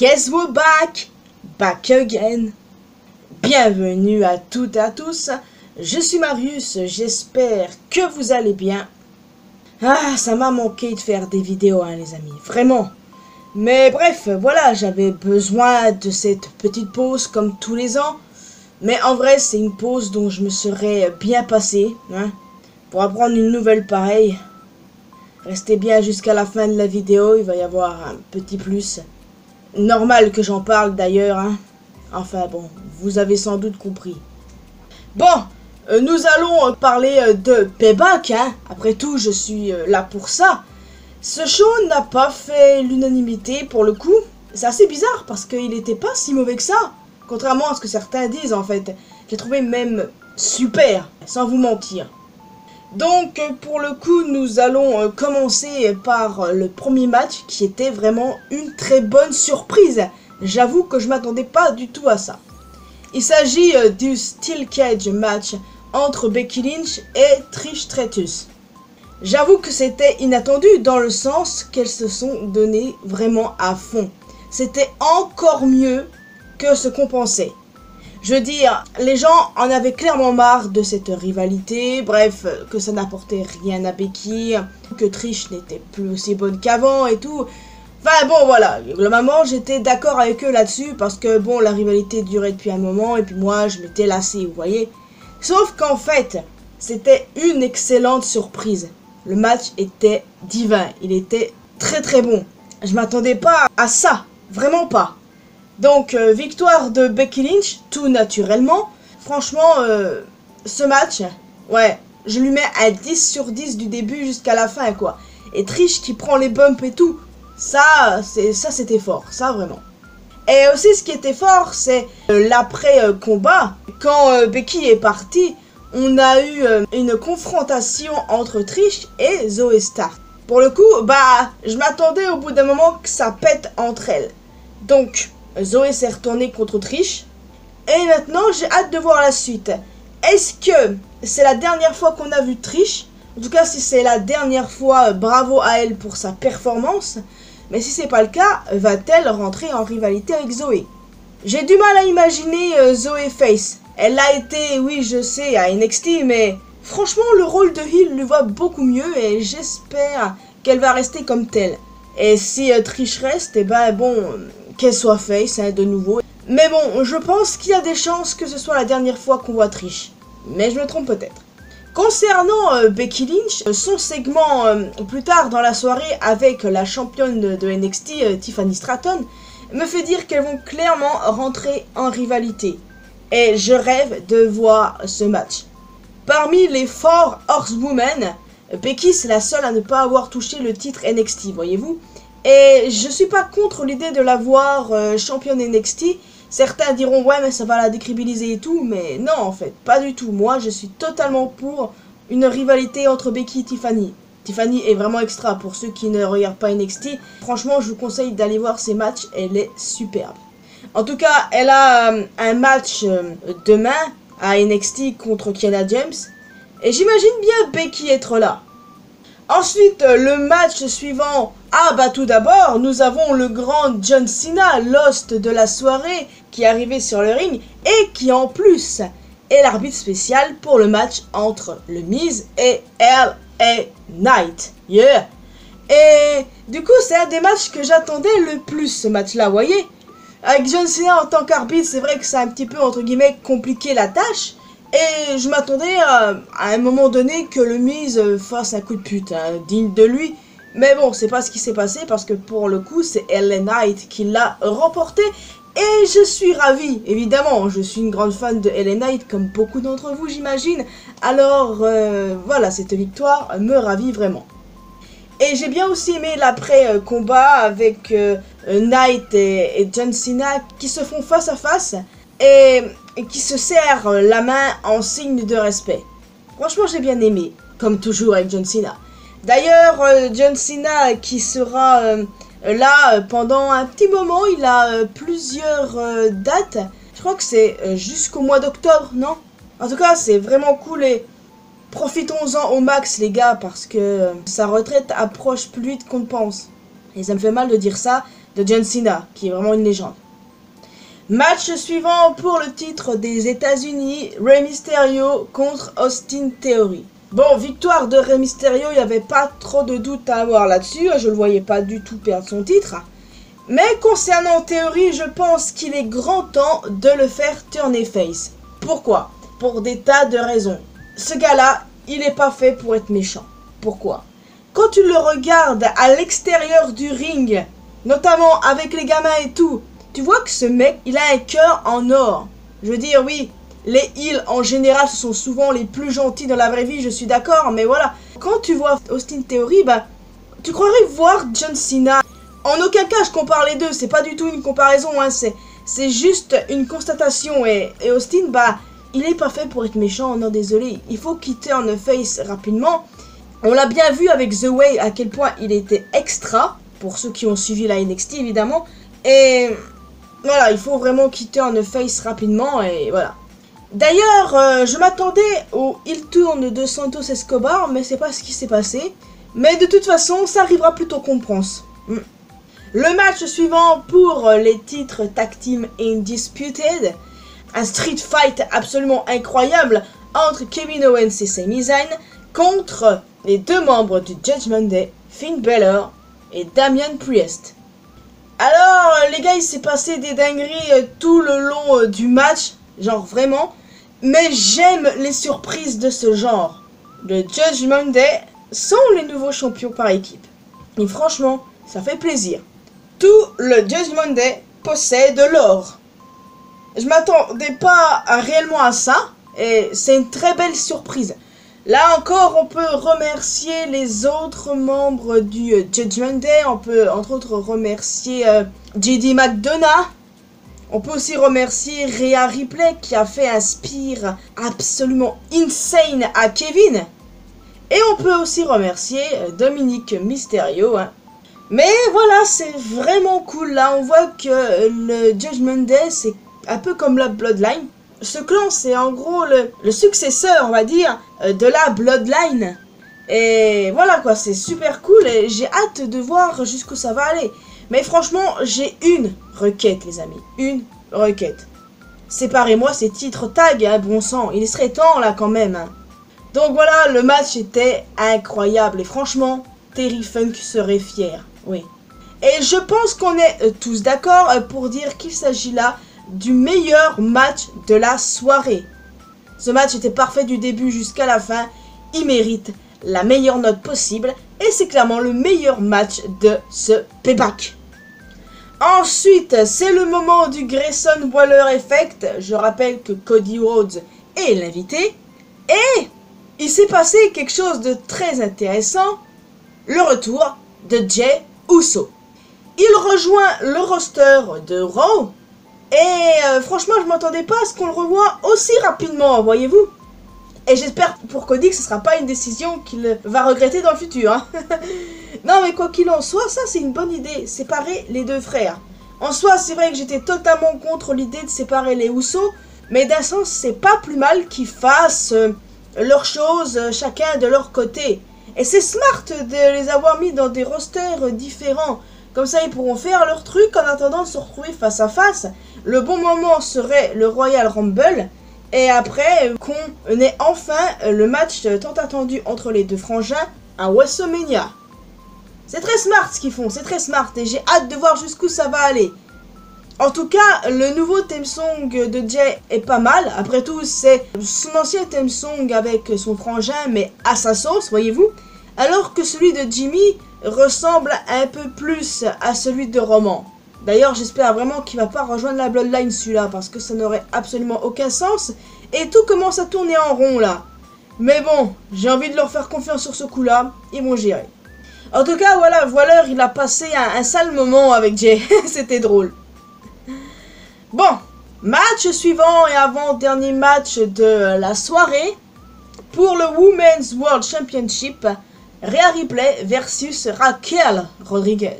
Guess we're back! Back again! Bienvenue à toutes et à tous, je suis Marius, j'espère que vous allez bien. Ah, ça m'a manqué de faire des vidéos, hein, les amis, vraiment. Mais bref, voilà, j'avais besoin de cette petite pause comme tous les ans. Mais en vrai, c'est une pause dont je me serais bien passé, hein, pour apprendre une nouvelle pareille. Restez bien jusqu'à la fin de la vidéo, il va y avoir un petit plus. Normal que j'en parle d'ailleurs, hein. Enfin bon, vous avez sans doute compris. Bon, nous allons parler de Payback, hein. Après tout, je suis là pour ça. Ce show n'a pas fait l'unanimité pour le coup. C'est assez bizarre parce qu'il n'était pas si mauvais que ça. Contrairement à ce que certains disent en fait. J'ai trouvé même super, sans vous mentir. Donc pour le coup, nous allons commencer par le premier match qui était vraiment une très bonne surprise. J'avoue que je m'attendais pas du tout à ça. Il s'agit du Steel Cage match entre Becky Lynch et Trish Stratus. J'avoue que c'était inattendu dans le sens qu'elles se sont données vraiment à fond. C'était encore mieux que ce qu'on pensait. Je veux dire, les gens en avaient clairement marre de cette rivalité, bref, que ça n'apportait rien à Becky, que Trish n'était plus aussi bonne qu'avant et tout. Enfin bon, voilà, globalement j'étais d'accord avec eux là-dessus parce que bon, la rivalité durait depuis un moment et puis moi je m'étais lassé, vous voyez. Sauf qu'en fait, c'était une excellente surprise. Le match était divin, il était très très bon. Je m'attendais pas à ça, vraiment pas. Donc, victoire de Becky Lynch, tout naturellement. Franchement, ce match, ouais, je lui mets un 10 sur 10 du début jusqu'à la fin, quoi. Et Trish qui prend les bumps et tout, ça c'était fort, ça vraiment. Et aussi, ce qui était fort, c'est l'après-combat. Quand Becky est partie, on a eu une confrontation entre Trish et Zoey Stark. Pour le coup, bah, je m'attendais au bout d'un moment que ça pète entre elles. Donc, Zoey s'est retournée contre Trish. Et maintenant, j'ai hâte de voir la suite. Est-ce que c'est la dernière fois qu'on a vu Trish? En tout cas, si c'est la dernière fois, bravo à elle pour sa performance. Mais si c'est pas le cas, va-t-elle rentrer en rivalité avec Zoey? J'ai du mal à imaginer Zoey face. Elle a été, oui, je sais, à NXT, mais franchement, le rôle de heel lui va beaucoup mieux et j'espère qu'elle va rester comme telle. Et si Trish reste, et ben bon, qu'elle soit face, hein, de nouveau. Mais bon, je pense qu'il y a des chances que ce soit la dernière fois qu'on voit Trish. Mais je me trompe peut-être. Concernant Becky Lynch, son segment plus tard dans la soirée avec la championne de NXT, Tiffany Stratton, me fait dire qu'elles vont clairement rentrer en rivalité. Et je rêve de voir ce match. Parmi les 4 Horsewomen, Becky c'est la seule à ne pas avoir touché le titre NXT, voyez-vous. Et je suis pas contre l'idée de la voir championne NXT. Certains diront ouais mais ça va la décrédibiliser et tout, mais non en fait, pas du tout. Moi je suis totalement pour une rivalité entre Becky et Tiffany. Tiffany est vraiment extra pour ceux qui ne regardent pas NXT. Franchement je vous conseille d'aller voir ces matchs, elle est superbe. En tout cas elle a un match demain à NXT contre Kiana James. Et j'imagine bien Becky être là. Ensuite, le match suivant. Ah bah tout d'abord, nous avons le grand John Cena, l'host de la soirée, qui est arrivé sur le ring et qui en plus est l'arbitre spécial pour le match entre le Miz et LA Knight. Yeah! Et du coup, c'est un des matchs que j'attendais le plus, ce match-là, vous voyez? Avec John Cena en tant qu'arbitre, c'est vrai que c'est un petit peu, entre guillemets, compliqué la tâche. Et je m'attendais à un moment donné que le Miz fasse un coup de pute, hein, digne de lui. Mais bon, c'est pas ce qui s'est passé parce que pour le coup, c'est LA Knight qui l'a remporté. Et je suis ravi, évidemment, je suis une grande fan de LA Knight, comme beaucoup d'entre vous, j'imagine. Alors, voilà, cette victoire me ravit vraiment. Et j'ai bien aussi aimé l'après-combat avec Knight et John Cena qui se font face à face. Et qui se serre la main en signe de respect. Franchement, j'ai bien aimé, comme toujours avec John Cena. D'ailleurs, John Cena qui sera là pendant un petit moment, il a plusieurs dates. Je crois que c'est jusqu'au mois d'octobre, non? En tout cas, c'est vraiment cool et profitons-en au max, les gars, parce que sa retraite approche plus vite qu'on ne pense. Et ça me fait mal de dire ça, de John Cena, qui est vraiment une légende. Match suivant pour le titre des États-Unis, Rey Mysterio contre Austin Theory. Bon, victoire de Rey Mysterio, il n'y avait pas trop de doute à avoir là-dessus, je le voyais pas du tout perdre son titre. Mais concernant Theory, je pense qu'il est grand temps de le faire turner face. Pourquoi? Pour des tas de raisons. Ce gars-là, il n'est pas fait pour être méchant. Pourquoi? Quand tu le regardes à l'extérieur du ring, notamment avec les gamins et tout, tu vois que ce mec, il a un cœur en or. Je veux dire, oui, les heels en général, ce sont souvent les plus gentils dans la vraie vie, je suis d'accord, mais voilà. Quand tu vois Austin Theory, bah, tu croirais voir John Cena. En aucun cas, je compare les deux, c'est pas du tout une comparaison, hein, c'est juste une constatation. Et Austin, bah, il est pas fait pour être méchant, non, désolé. Il faut qu'il turn face rapidement. On l'a bien vu avec The Way, à quel point il était extra, pour ceux qui ont suivi la NXT, évidemment. Et voilà, il faut vraiment qu'il turn face rapidement, et voilà. D'ailleurs, je m'attendais au heel turn de Santos Escobar, mais c'est pas ce qui s'est passé. Mais de toute façon, ça arrivera plutôt qu'on pense. Le match suivant pour les titres Tag Team Undisputed. Un street fight absolument incroyable entre Kevin Owens et Sami Zayn contre les deux membres du Judgment Day, Finn Balor et Damian Priest. Alors, les gars, il s'est passé des dingueries tout le long du match, genre vraiment. Mais j'aime les surprises de ce genre. Le Judgment Day sont les nouveaux champions par équipe. Et franchement, ça fait plaisir. Tout le Judgment Day possède de l'or. Je m'attendais pas réellement à ça. Et c'est une très belle surprise. Là encore, on peut remercier les autres membres du Judgment Day. On peut entre autres remercier JD McDonough. On peut aussi remercier Rhea Ripley qui a fait un spear absolument insane à Kevin. Et on peut aussi remercier Dominic Mysterio. Hein. Mais voilà, c'est vraiment cool. Là, on voit que le Judgment Day, c'est un peu comme la Bloodline. Ce clan, c'est en gros le successeur, on va dire, de la Bloodline. Et voilà quoi, c'est super cool et j'ai hâte de voir jusqu'où ça va aller. Mais franchement, j'ai une requête, les amis. Une requête. Séparez-moi ces titres tag, hein, bon sang. Il serait temps, là, quand même. Hein. Donc voilà, le match était incroyable. Et franchement, Terry Funk serait fier. Oui. Et je pense qu'on est tous d'accord pour dire qu'il s'agit là du meilleur match de la soirée. Ce match était parfait du début jusqu'à la fin. Il mérite la meilleure note possible. Et c'est clairement le meilleur match de ce payback. Ensuite, c'est le moment du Grayson Waller Effect. Je rappelle que Cody Rhodes est l'invité. Et il s'est passé quelque chose de très intéressant. Le retour de Jey Uso. Il rejoint le roster de Raw. Et franchement, je m'attendais pas à ce qu'on le revoie aussi rapidement, voyez-vous. Et j'espère pour Cody que ce sera pas une décision qu'il va regretter dans le futur. Hein. Non, mais quoi qu'il en soit, ça c'est une bonne idée, séparer les deux frères. En soi, c'est vrai que j'étais totalement contre l'idée de séparer les Usos, mais d'un sens, c'est pas plus mal qu'ils fassent leurs choses chacun de leur côté. Et c'est smart de les avoir mis dans des rosters différents. Comme ça, ils pourront faire leur truc en attendant de se retrouver face à face. Le bon moment serait le Royal Rumble. Et après, qu'on ait enfin le match tant attendu entre les deux frangins à WrestleMania. C'est très smart ce qu'ils font, c'est très smart. Et j'ai hâte de voir jusqu'où ça va aller. En tout cas, le nouveau theme song de Jey est pas mal. Après tout, c'est son ancien theme song avec son frangin, mais à sa sauce, voyez-vous. Alors que celui de Jimmy ressemble un peu plus à celui de Roman. D'ailleurs, j'espère vraiment qu'il va pas rejoindre la Bloodline celui-là, parce que ça n'aurait absolument aucun sens. Et tout commence à tourner en rond là. Mais bon, j'ai envie de leur faire confiance sur ce coup-là, ils vont gérer. En tout cas, voilà, Waller, il a passé un sale moment avec Jey, c'était drôle. Bon, match suivant et avant-dernier match de la soirée. Pour le Women's World Championship, Rhea Ripley versus Raquel Rodriguez.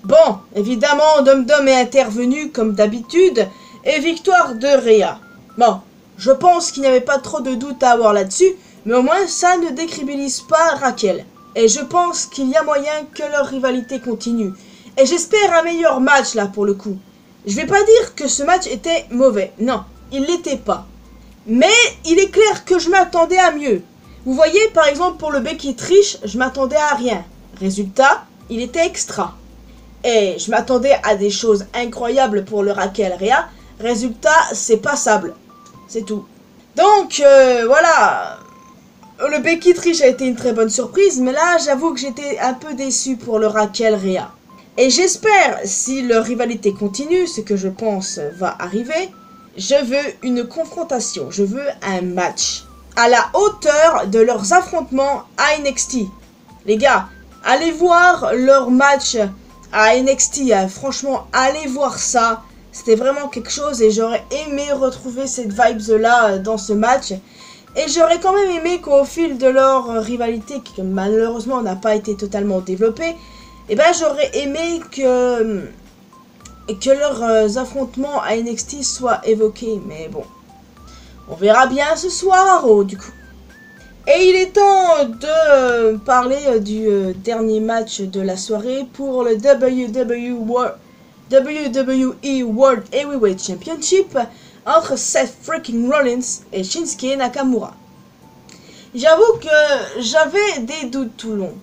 Bon, évidemment, Dom Dom est intervenu comme d'habitude, et victoire de Rhea. Bon, je pense qu'il n'y avait pas trop de doute à avoir là-dessus, mais au moins ça ne décrédibilise pas Raquel. Et je pense qu'il y a moyen que leur rivalité continue. Et j'espère un meilleur match là pour le coup. Je vais pas dire que ce match était mauvais. Non, il l'était pas. Mais il est clair que je m'attendais à mieux. Vous voyez, par exemple, pour le Becky Trish, je m'attendais à rien. Résultat, il était extra. Et je m'attendais à des choses incroyables pour le Raquel Rhea. Résultat, c'est passable. C'est tout. Donc, voilà. Le Becky Trish a été une très bonne surprise, mais là, j'avoue que j'étais un peu déçu pour le Raquel Rhea. Et j'espère, si leur rivalité continue, ce que je pense va arriver, je veux une confrontation, je veux un match à la hauteur de leurs affrontements à NXT. Les gars, allez voir leur match à NXT, hein. Franchement, allez voir ça. C'était vraiment quelque chose et j'aurais aimé retrouver cette vibes-là dans ce match. Et j'aurais quand même aimé qu'au fil de leur rivalité, qui malheureusement n'a pas été totalement développée, et ben j'aurais aimé que leurs affrontements à NXT soient évoqués. Mais bon, on verra bien ce soir, du coup. Et il est temps de parler du dernier match de la soirée pour le WWE World Heavyweight Championship entre Seth freaking Rollins et Shinsuke Nakamura. J'avoue que j'avais des doutes tout le long.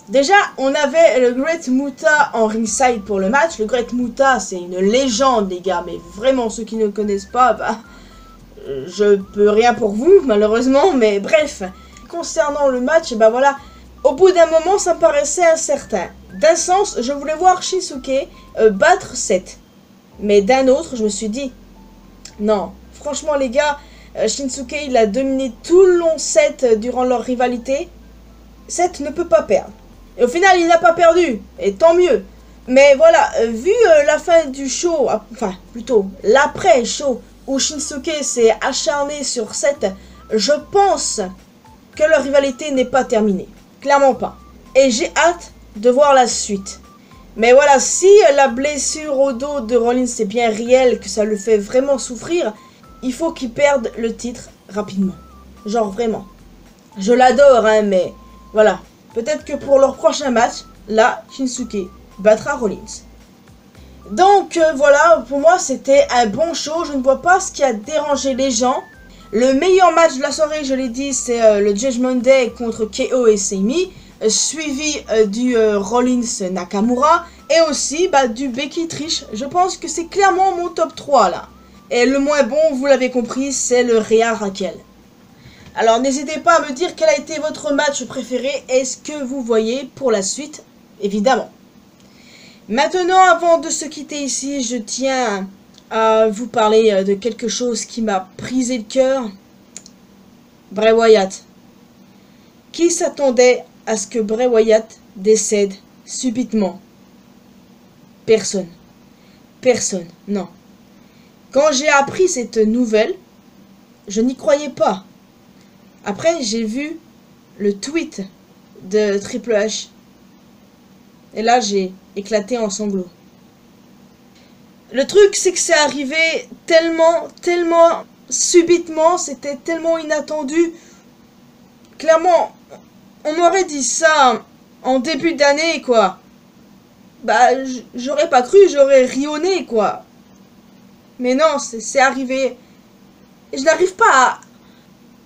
Déjà, on avait le Great Muta en ringside pour le match. Le Great Muta, c'est une légende, les gars. Mais vraiment, ceux qui ne le connaissent pas, bah, je peux rien pour vous, malheureusement. Mais bref, concernant le match, bah voilà. Au bout d'un moment, ça me paraissait incertain. D'un sens, je voulais voir Shinsuke battre Seth. Mais d'un autre, je me suis dit, non, franchement, les gars, Shinsuke, il a dominé tout le long Seth durant leur rivalité. Seth ne peut pas perdre. Et au final, il n'a pas perdu. Et tant mieux. Mais voilà, vu la fin du show, enfin, plutôt l'après-show, où Shinsuke s'est acharné sur Seth, je pense que leur rivalité n'est pas terminée. Clairement pas. Et j'ai hâte de voir la suite. Mais voilà, si la blessure au dos de Rollins est bien réelle, que ça le fait vraiment souffrir, il faut qu'il perde le titre rapidement. Genre vraiment. Je l'adore, hein, mais voilà. Peut-être que pour leur prochain match, là, Shinsuke battra Rollins. Donc voilà, pour moi c'était un bon show. Je ne vois pas ce qui a dérangé les gens. Le meilleur match de la soirée, je l'ai dit, c'est le Judgment Day contre KO et Sami. Suivi du Rollins Nakamura. Et aussi du Becky Trish. Je pense que c'est clairement mon top 3 là. Et le moins bon, vous l'avez compris, c'est le Rhea Raquel. Alors n'hésitez pas à me dire quel a été votre match préféré et ce que vous voyez pour la suite, évidemment. Maintenant, avant de se quitter ici, je tiens à vous parler de quelque chose qui m'a brisé le cœur. Bray Wyatt. Qui s'attendait à ce que Bray Wyatt décède subitement? Personne. Personne, non. Quand j'ai appris cette nouvelle, je n'y croyais pas. Après, j'ai vu le tweet de Triple H. Et là, j'ai éclaté en sanglots. Le truc, c'est que c'est arrivé tellement subitement, c'était tellement inattendu. Clairement, on m'aurait dit ça en début d'année, quoi. Bah, j'aurais pas cru, j'aurais rionné, quoi. Mais non, c'est arrivé. Et je n'arrive pas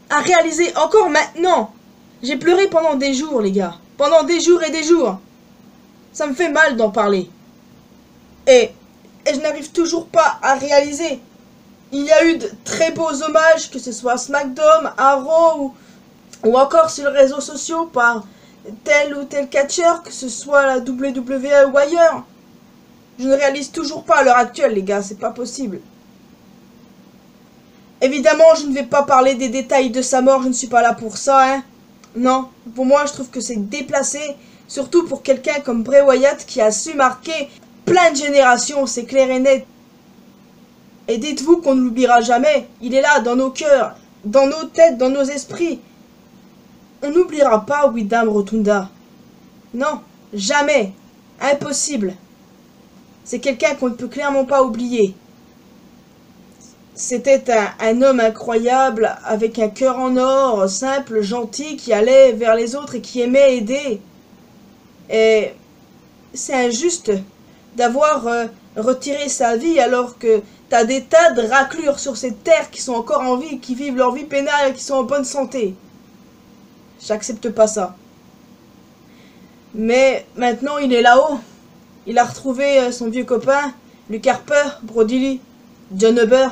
à réaliser encore maintenant. J'ai pleuré pendant des jours, les gars. Pendant des jours et des jours. Ça me fait mal d'en parler. Et je n'arrive toujours pas à réaliser. Il y a eu de très beaux hommages, que ce soit à SmackDown, à Raw, ou encore sur les réseaux sociaux par tel ou tel catcheur, que ce soit la WWE ou ailleurs. Je ne réalise toujours pas à l'heure actuelle, les gars, c'est pas possible. Évidemment, je ne vais pas parler des détails de sa mort, je ne suis pas là pour ça, hein. Non, pour moi, je trouve que c'est déplacé, surtout pour quelqu'un comme Bray Wyatt qui a su marquer plein de générations, c'est clair et net. Et dites-vous qu'on ne l'oubliera jamais, il est là, dans nos cœurs, dans nos têtes, dans nos esprits. On n'oubliera pas Windham Rotunda. Non, jamais, impossible. C'est quelqu'un qu'on ne peut clairement pas oublier. C'était un homme incroyable, avec un cœur en or, simple, gentil, qui allait vers les autres et qui aimait aider. Et c'est injuste d'avoir retiré sa vie alors que t'as des tas de raclures sur cette terre qui sont encore en vie, qui vivent leur vie pénale, qui sont en bonne santé. J'accepte pas ça. Mais maintenant il est là-haut. Il a retrouvé son vieux copain, Luke Harper, Brody Lee, John Huber.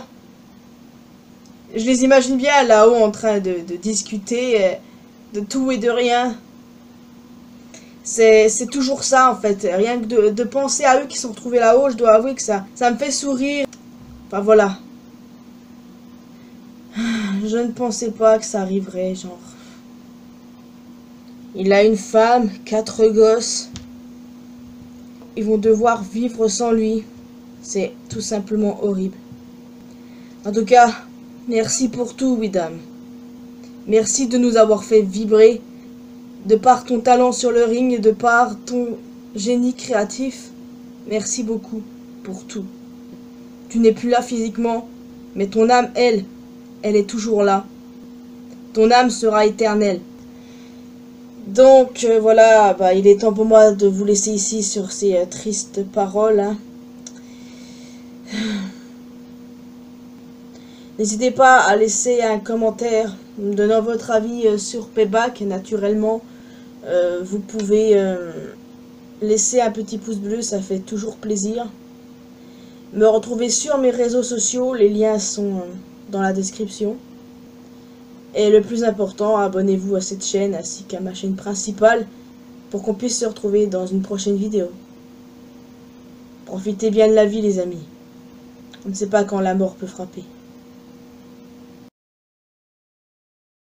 Je les imagine bien là-haut en train de discuter de tout et de rien. C'est toujours ça en fait. Rien que de penser à eux qui sont retrouvés là-haut, je dois avouer que ça me fait sourire. Enfin voilà. Je ne pensais pas que ça arriverait, genre. Il a une femme, 4 gosses. Ils vont devoir vivre sans lui. C'est tout simplement horrible. En tout cas, merci pour tout, Widam. Merci de nous avoir fait vibrer. De par ton talent sur le ring et de par ton génie créatif. Merci beaucoup pour tout. Tu n'es plus là physiquement, mais ton âme, elle est toujours là. Ton âme sera éternelle. Donc voilà, bah, il est temps pour moi de vous laisser ici sur ces tristes paroles. Hein. N'hésitez pas à laisser un commentaire donnant votre avis sur Payback. Naturellement, vous pouvez laisser un petit pouce bleu, ça fait toujours plaisir. Me retrouver sur mes réseaux sociaux, les liens sont dans la description. Et le plus important, abonnez-vous à cette chaîne ainsi qu'à ma chaîne principale pour qu'on puisse se retrouver dans une prochaine vidéo. Profitez bien de la vie les amis. On ne sait pas quand la mort peut frapper.